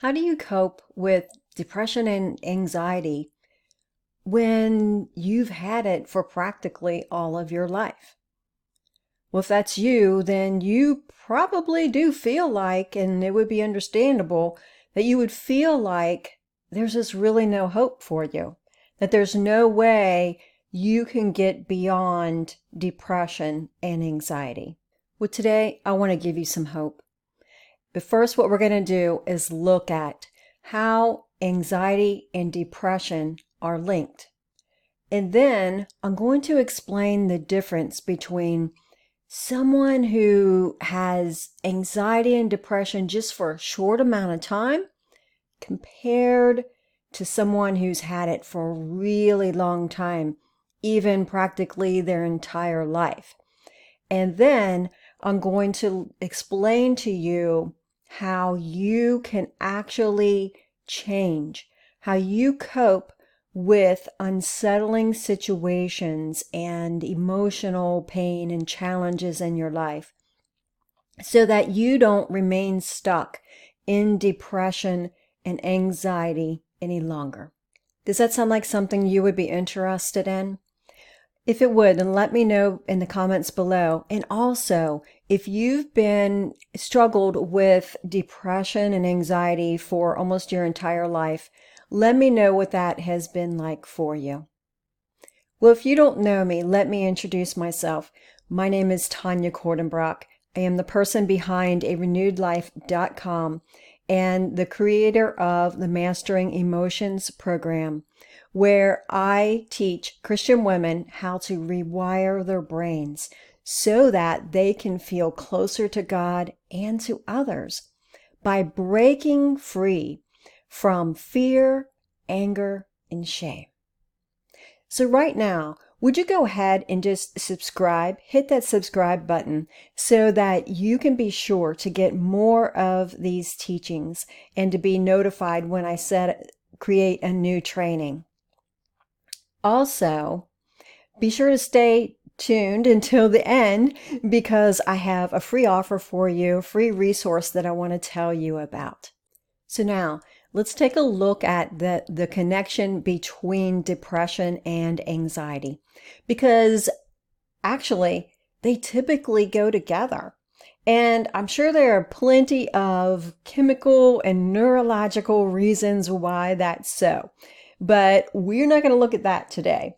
How do you cope with depression and anxiety when you've had it for practically all of your life? Well, if that's you, then you probably do feel like, and it would be understandable, that you would feel like there's just really no hope for you, that there's no way you can get beyond depression and anxiety. Well, today I want to give you some hope. But first, what we're going to do is look at how anxiety and depression are linked. And then I'm going to explain the difference between someone who has anxiety and depression just for a short amount of time compared to someone who's had it for a really long time, even practically their entire life. And then I'm going to explain to you how you can actually change, how you cope with unsettling situations and emotional pain and challenges in your life so that you don't remain stuck in depression and anxiety any longer. Does that sound like something you would be interested in? If it would, then let me know in the comments below. And also, if you've been struggled with depression and anxiety for almost your entire life, let me know what that has been like for you. Well, if you don't know me, let me introduce myself. My name is Tawnya Kordenbrock. I am the person behind arenewedlife.com and the creator of the Mastering Emotions program, where I teach Christian women how to rewire their brains so that they can feel closer to God and to others by breaking free from fear, anger, and shame. So right now, would you go ahead and just subscribe, hit that subscribe button so that you can be sure to get more of these teachings and to be notified when I create a new training. Also, be sure to stay tuned until the end because I have a free offer for you, a free resource that I want to tell you about. So now, let's take a look at the connection between depression and anxiety, because actually they typically go together. And I'm sure there are plenty of chemical and neurological reasons why that's so. But we're not going to look at that today.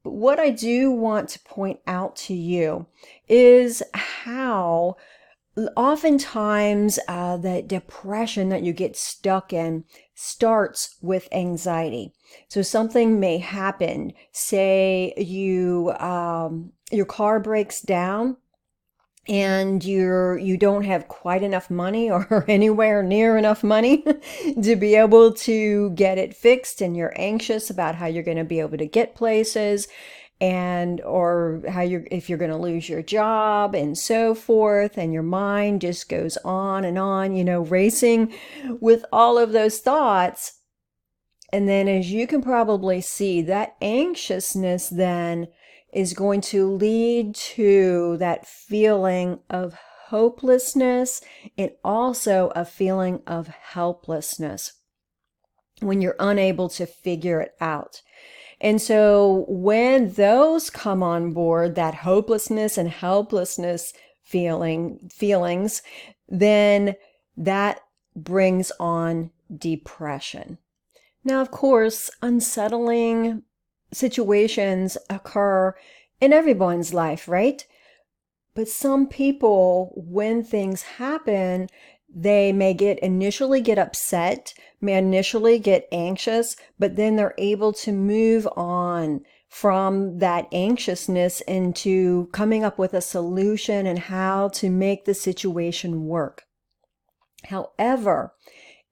But what I do want to point out to you is how oftentimes the depression that you get stuck in starts with anxiety. So something may happen. Say your car breaks down and you don't have quite enough money or anywhere near enough money to be able to get it fixed, and you're anxious about how you're going to be able to get places, and or if you're going to lose your job and so forth, and your mind just goes on and on, racing with all of those thoughts. And then, as you can probably see, that anxiousness then is going to lead to that feeling of hopelessness and also a feeling of helplessness when you're unable to figure it out. And so when those come on board, that hopelessness and helplessness feelings, then that brings on depression. Now, of course, unsettling situations occur in everyone's life, right? But some people, when things happen, they may initially get upset, may initially get anxious, but then they're able to move on from that anxiousness into coming up with a solution and how to make the situation work. However,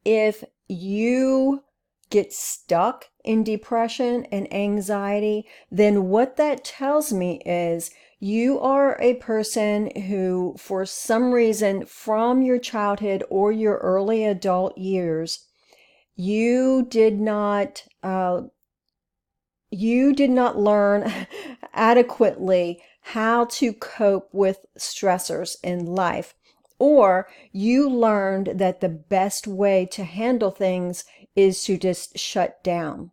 if you get stuck in depression and anxiety, then what that tells me is you are a person who, for some reason, from your childhood or your early adult years, you did not learn adequately how to cope with stressors in life, or you learned that the best way to handle things is to just shut down.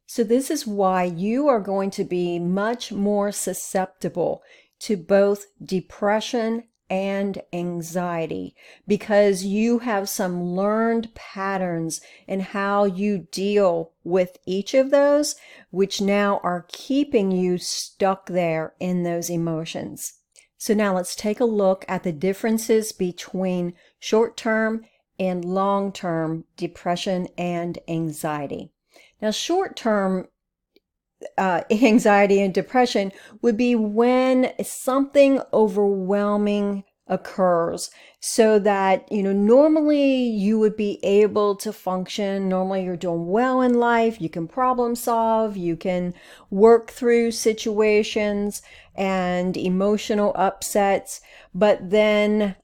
So this is why you are going to be much more susceptible to both depression and anxiety because you have some learned patterns in how you deal with each of those, which now are keeping you stuck there in those emotions. So now let's take a look at the differences between short-term and long-term depression and anxiety. Now, short-term anxiety and depression would be when something overwhelming occurs so that, normally you would be able to function. Normally you're doing well in life. You can problem solve. You can work through situations and emotional upsets. But then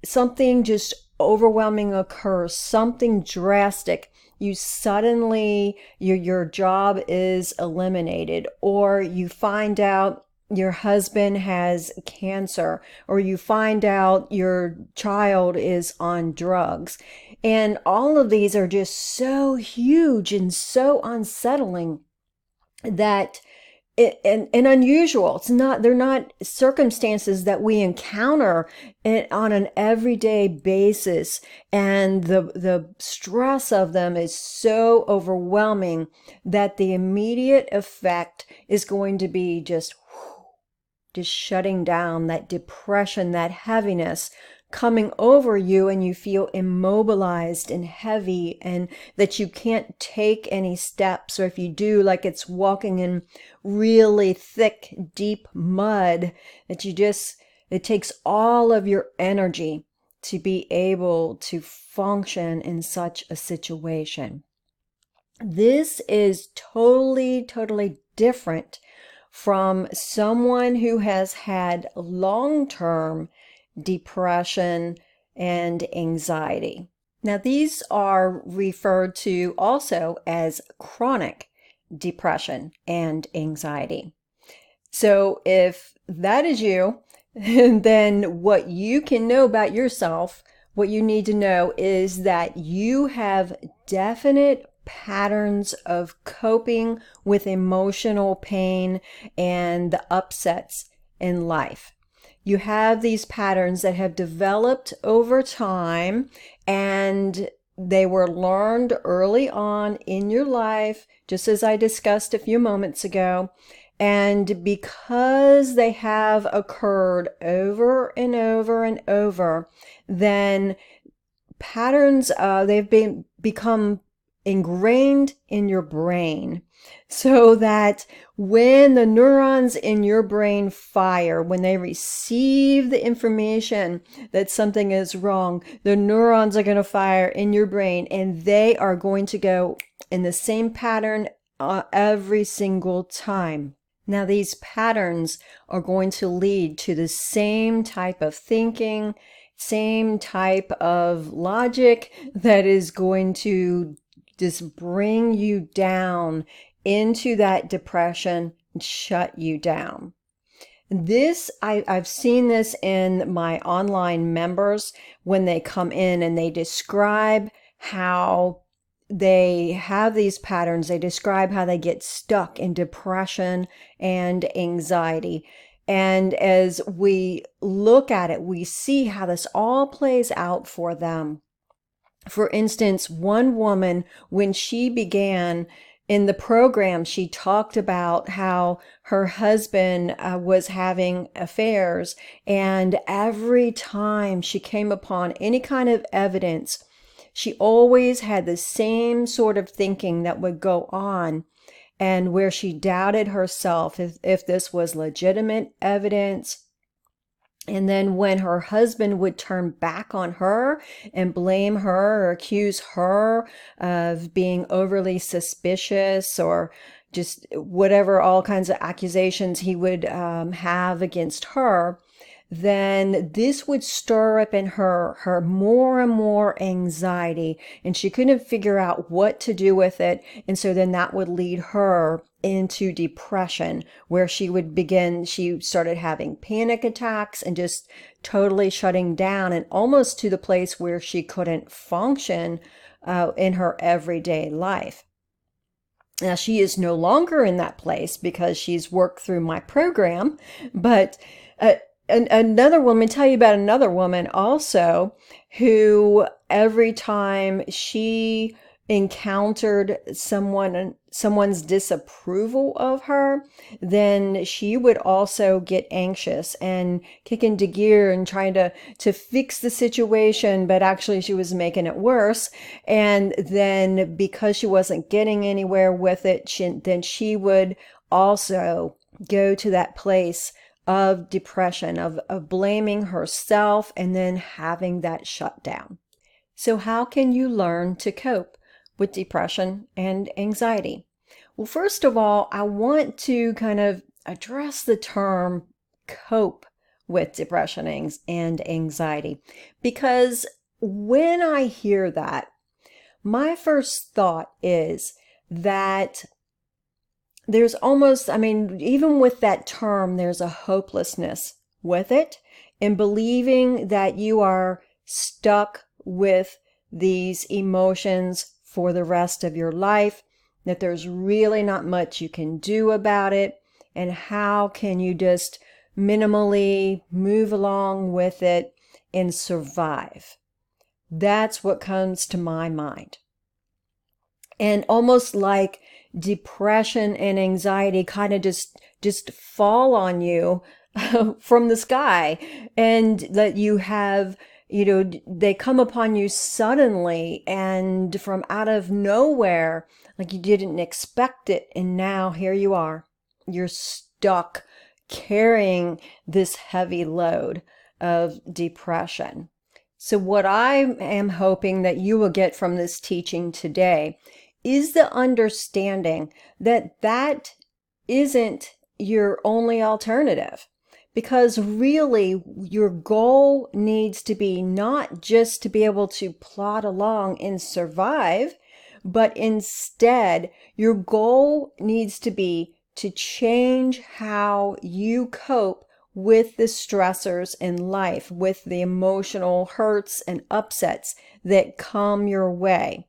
something just overwhelming occurs, something drastic. You suddenly, your job is eliminated, or you find out your husband has cancer, or you find out your child is on drugs. And all of these are just so huge and so unsettling that and unusual. They're not circumstances that we encounter on an everyday basis. And the stress of them is so overwhelming that the immediate effect is going to be just shutting down, that depression, that heaviness coming over you, and you feel immobilized and heavy and that you can't take any steps, or if you do, like it's walking in really thick, deep mud, that it takes all of your energy to be able to function in such a situation. This is totally different from someone who has had long-term depression and anxiety. Now, these are referred to also as chronic depression and anxiety. So if that is you, then what you can know about yourself, what you need to know is that you have definite patterns of coping with emotional pain and the upsets in life. You have these patterns that have developed over time, and they were learned early on in your life, just as I discussed a few moments ago. And because they have occurred over and over and over, then patterns, they've become ingrained in your brain, so that when the neurons in your brain fire, when they receive the information that something is wrong, the neurons are going to fire in your brain, and they are going to go in the same pattern every single time. Now, these patterns are going to lead to the same type of thinking, same type of logic that is going to just bring you down into that depression and shut you down. I've seen this in my online members when they come in and they describe how they have these patterns. They describe how they get stuck in depression and anxiety. And as we look at it, we see how this all plays out for them. For instance, one woman, when she began in the program, she talked about how her husband was having affairs, and every time she came upon any kind of evidence, she always had the same sort of thinking that would go on, and where she doubted herself if this was legitimate evidence. And then when her husband would turn back on her and blame her or accuse her of being overly suspicious or just whatever, all kinds of accusations he would have against her, then this would stir up in her more and more anxiety, and she couldn't figure out what to do with it. And so then that would lead her into depression, where she started having panic attacks and just totally shutting down, and almost to the place where she couldn't function in her everyday life. Now, she is no longer in that place because she's worked through my program, but another woman, tell you about another woman also, who every time she encountered someone's disapproval of her, then she would also get anxious and kick into gear and trying to fix the situation, but actually she was making it worse. And then because she wasn't getting anywhere with it, then she would also go to that place of depression, of blaming herself, and then having that shut down. So how can you learn to cope with depression and anxiety? Well, first of all, I want to kind of address the term cope with depression and anxiety, because when I hear that, my first thought is that there's almost, even with that term, there's a hopelessness with it, in believing that you are stuck with these emotions for the rest of your life, that there's really not much you can do about it, and how can you just minimally move along with it and survive. That's what comes to my mind. And almost like depression and anxiety kind of just fall on you from the sky, and that you have, they come upon you suddenly and from out of nowhere, like you didn't expect it. And now here you are, you're stuck carrying this heavy load of depression. So what I am hoping that you will get from this teaching today is the understanding that that isn't your only alternative. Because really, your goal needs to be not just to be able to plod along and survive, but instead, your goal needs to be to change how you cope with the stressors in life, with the emotional hurts and upsets that come your way.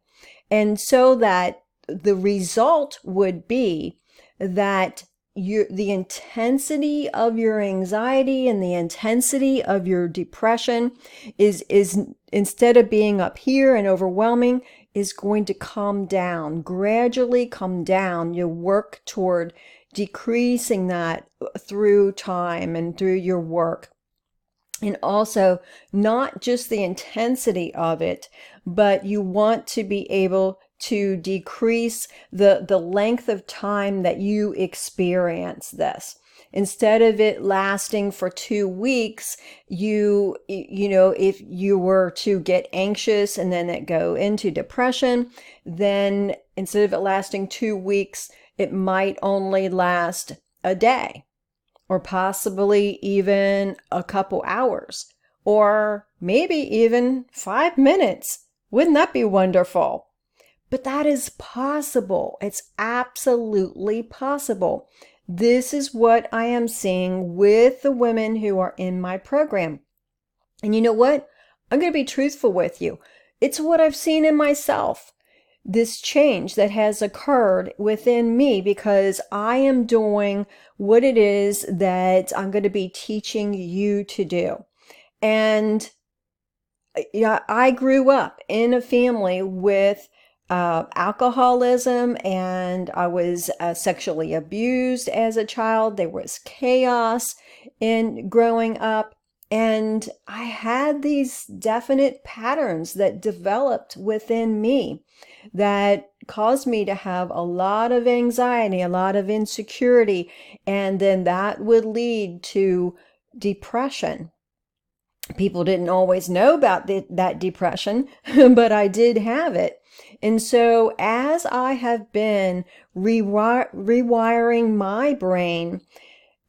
And so that the result would be that the intensity of your anxiety and the intensity of your depression is instead of being up here and overwhelming, is going to come down, gradually come down. You work toward decreasing that through time and through your work. And also, not just the intensity of it, but you want to be able to decrease the length of time that you experience this. Instead of it lasting for 2 weeks, if you were to get anxious and then it go into depression, then instead of it lasting 2 weeks, it might only last a day, or possibly even a couple hours, or maybe even 5 minutes. Wouldn't that be wonderful? But that is possible. It's absolutely possible. This is what I am seeing with the women who are in my program. And you know what? I'm going to be truthful with you. It's what I've seen in myself. This change that has occurred within me, because I am doing what it is that I'm going to be teaching you to do. And I grew up in a family with alcoholism, and I was sexually abused as a child. There was chaos in growing up, and I had these definite patterns that developed within me that caused me to have a lot of anxiety, a lot of insecurity, and then that would lead to depression. People didn't always know about that depression, but I did have it. And so as I have been rewiring my brain,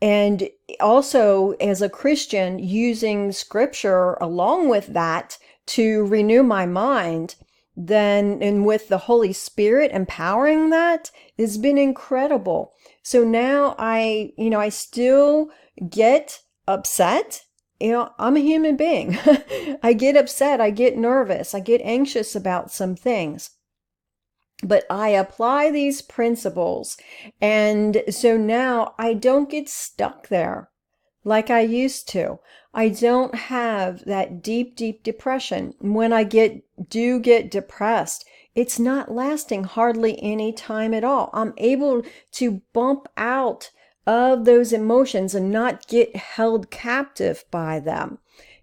and also as a Christian using scripture along with that to renew my mind, then, and with the Holy Spirit empowering that, it's been incredible. So now I still get upset. I'm a human being. I get upset, I get nervous, I get anxious about some things. But I apply these principles. And so now I don't get stuck there like I used to. I don't have that deep, deep depression. When I do get depressed, it's not lasting hardly any time at all. I'm able to bump out of those emotions and not get held captive by them.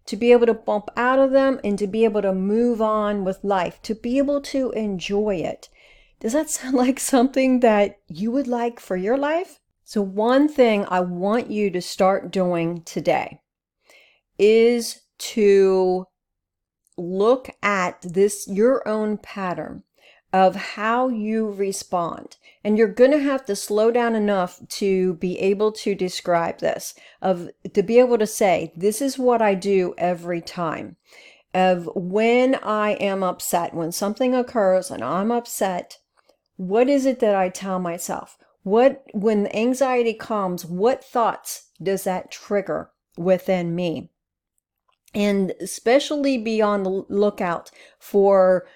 To be able to bump out of them and to be able to move on with life, to be able to enjoy it. Does that sound like something that you would like for your life? So one thing I want you to start doing today is to look at your own pattern of how you respond. And you're going to have to slow down enough to be able to describe this, to be able to say, this is what I do every time. Of when I am upset, when something occurs and I'm upset, what is it that I tell myself? When anxiety comes, what thoughts does that trigger within me? And especially be on the lookout for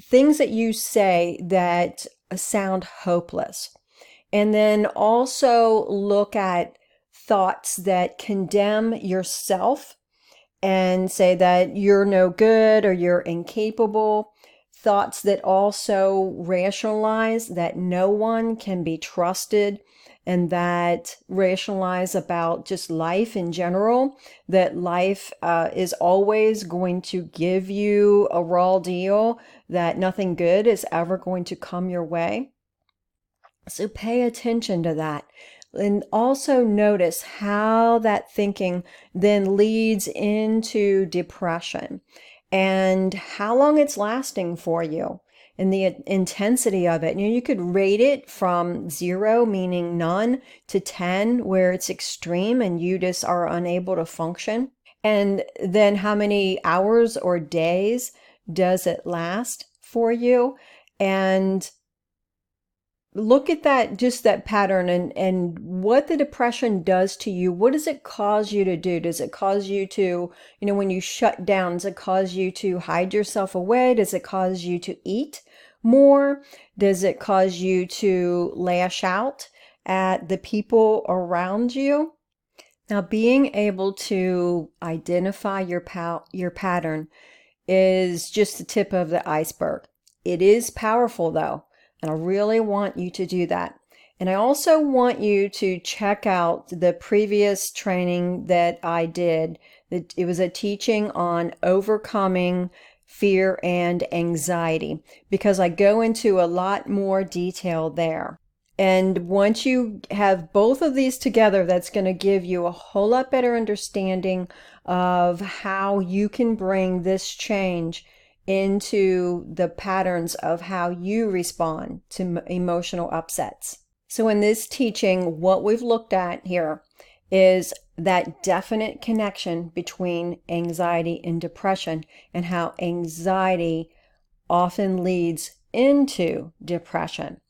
things that you say that sound hopeless. And then also look at thoughts that condemn yourself and say that you're no good or you're incapable. Thoughts that also rationalize that no one can be trusted, and that rationalize about just life in general, that life is always going to give you a raw deal, that nothing good is ever going to come your way. So pay attention to that. And also notice how that thinking then leads into depression and how long it's lasting for you and the intensity of it. You could rate it from 0, meaning none, to 10, where it's extreme and you just are unable to function. And then how many hours or days does it last for you? And look at that pattern and what the depression does to you. What does it cause you to do? Does it cause you to, when you shut down, does it cause you to hide yourself away? Does it cause you to eat more? Does it cause you to lash out at the people around you? Now, being able to identify your pattern is just the tip of the iceberg. It is powerful though. And I really want you to do that. And I also want you to check out the previous training that I did. It was a teaching on overcoming fear and anxiety, because I go into a lot more detail there. And once you have both of these together, that's going to give you a whole lot better understanding of how you can bring this change into the patterns of how you respond to emotional upsets. So in this teaching, what we've looked at here is that definite connection between anxiety and depression, and how anxiety often leads into depression.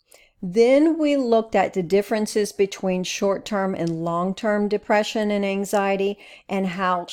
Then we looked at the differences between short-term and long-term depression and anxiety, and how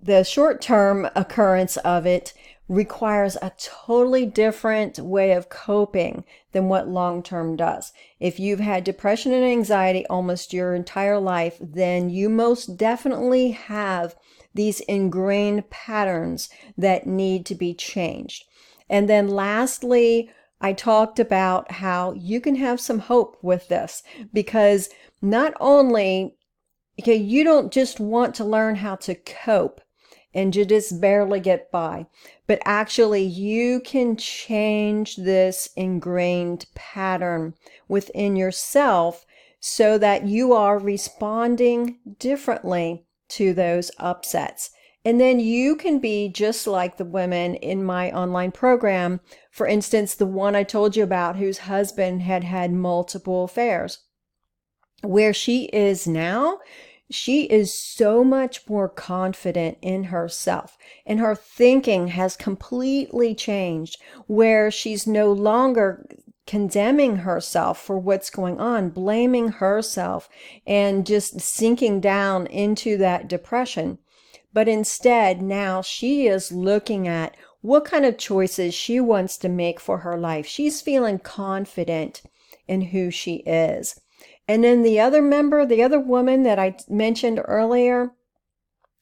the short-term occurrence of it requires a totally different way of coping than what long-term does. If you've had depression and anxiety almost your entire life, then you most definitely have these ingrained patterns that need to be changed. And then lastly, I talked about how you can have some hope with this, because not only, you don't just want to learn how to cope and you just barely get by, but actually you can change this ingrained pattern within yourself so that you are responding differently to those upsets. And then you can be just like the women in my online program, for instance, the one I told you about whose husband had multiple affairs. Where she is now, She is so much more confident in herself, and her thinking has completely changed, where she's no longer condemning herself for what's going on, blaming herself, and just sinking down into that depression. But instead, now she is looking at what kind of choices she wants to make for her life. She's feeling confident in who she is. And then the other member, the other woman that I mentioned earlier,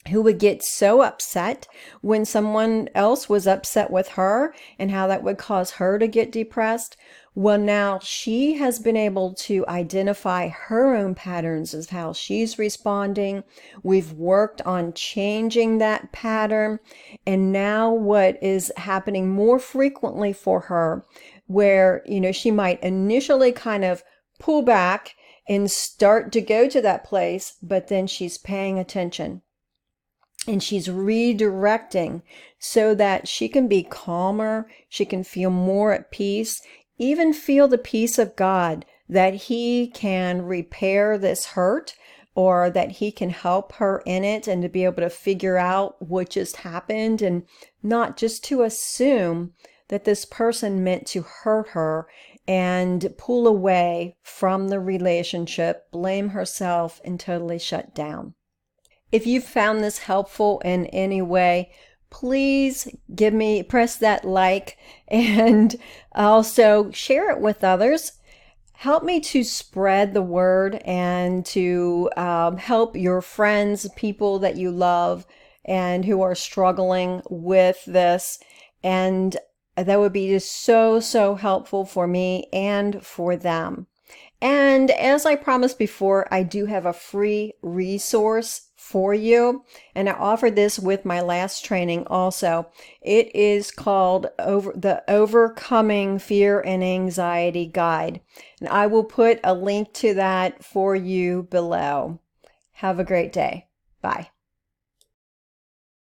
who would get so upset when someone else was upset with her and how that would cause her to get depressed. Well, now she has been able to identify her own patterns of how she's responding. We've worked on changing that pattern. And now what is happening more frequently for her, where, she might initially kind of pull back and start to go to that place, but then she's paying attention. And she's redirecting so that she can be calmer, she can feel more at peace, even feel the peace of God that He can repair this hurt, or that He can help her in it, and to be able to figure out what just happened, and not just to assume that this person meant to hurt her and pull away from the relationship, blame herself, and totally shut down. If you found this helpful in any way, please press that like, and also share it with others. Help me to spread the word, and to help your friends, people that you love and who are struggling with this. And that would be just so, so helpful for me and for them. And as I promised before, I do have a free resource for you, and I offered this with my last training also. It is called the Overcoming Fear and Anxiety Guide, and I will put a link to that for you below. Have a great day. Bye.